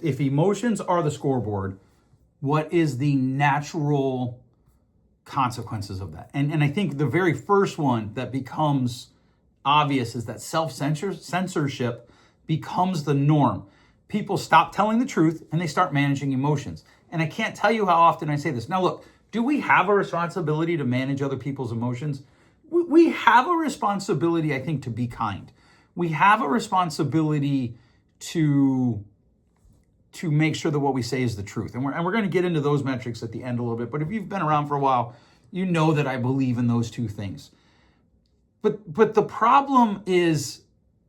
if emotions are the scoreboard, what is the natural consequences of that? And I think the very first one that becomes obvious is that self-censorship becomes the norm. People stop telling the truth and they start managing emotions. And I can't tell you how often I say this. Now look, do we have a responsibility to manage other people's emotions? We have a responsibility, I think, to be kind. We have a responsibility to make sure that what we say is the truth. And we're going to get into those metrics at the end a little bit. But if you've been around for a while, you know that I believe in those two things. But the problem is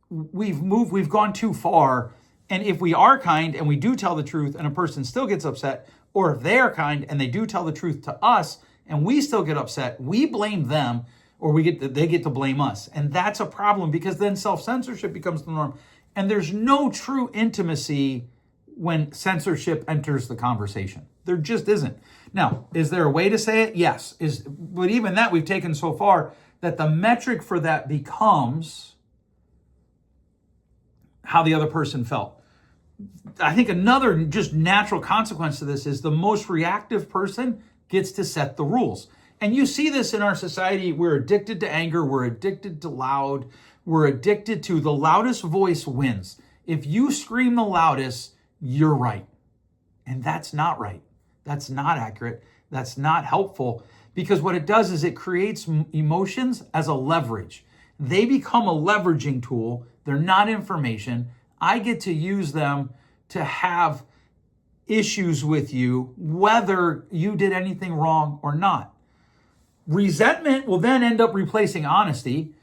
we've gone too far. And if we are kind and we do tell the truth and a person still gets upset, or if they are kind and they do tell the truth to us and we still get upset, we blame them, or they get to blame us. And that's a problem, because then self-censorship becomes the norm. And there's no true intimacy when censorship enters the conversation. There just isn't. Now, is there a way to say it? Yes. But even that we've taken so far that the metric for that becomes how the other person felt. I think another just natural consequence to this is the most reactive person gets to set the rules. And you see this in our society. We're addicted to anger. We're addicted to loud. We're addicted to the loudest voice wins. If you scream the loudest, you're right. And that's not right. That's not accurate. That's not helpful, because what it does is it creates emotions as a leverage. They become a leveraging tool. They're not information. I get to use them to have issues with you, whether you did anything wrong or not. Resentment will then end up replacing honesty.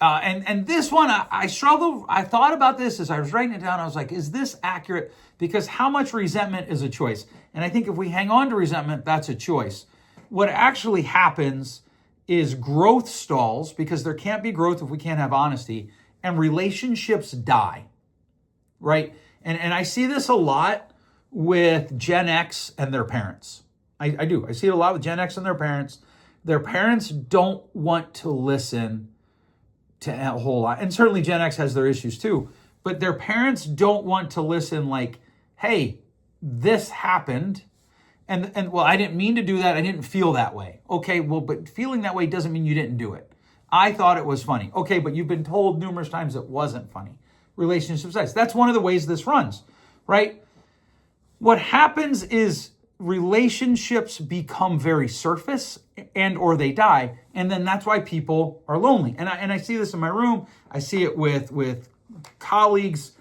And this one, I struggled. I thought about this as I was writing it down. I was like, is this accurate? Because how much resentment is a choice? And I think if we hang on to resentment, that's a choice. What actually happens is growth stalls, because there can't be growth if we can't have honesty, and relationships die, right? And I see this a lot with Gen X and their parents. I do. I see it a lot with Gen X and their parents. Their parents don't want to listen to a whole lot. And certainly Gen X has their issues too. But their parents don't want to listen like, hey, this happened. And well, I didn't mean to do that. I didn't feel that way. Okay, well, but feeling that way doesn't mean you didn't do it. I thought it was funny. Okay, but you've been told numerous times it wasn't funny. Relationship size. That's one of the ways this runs, right? What happens is relationships become very surface and or they die. And then that's why people are lonely. And I see this in my room. I see it with colleagues.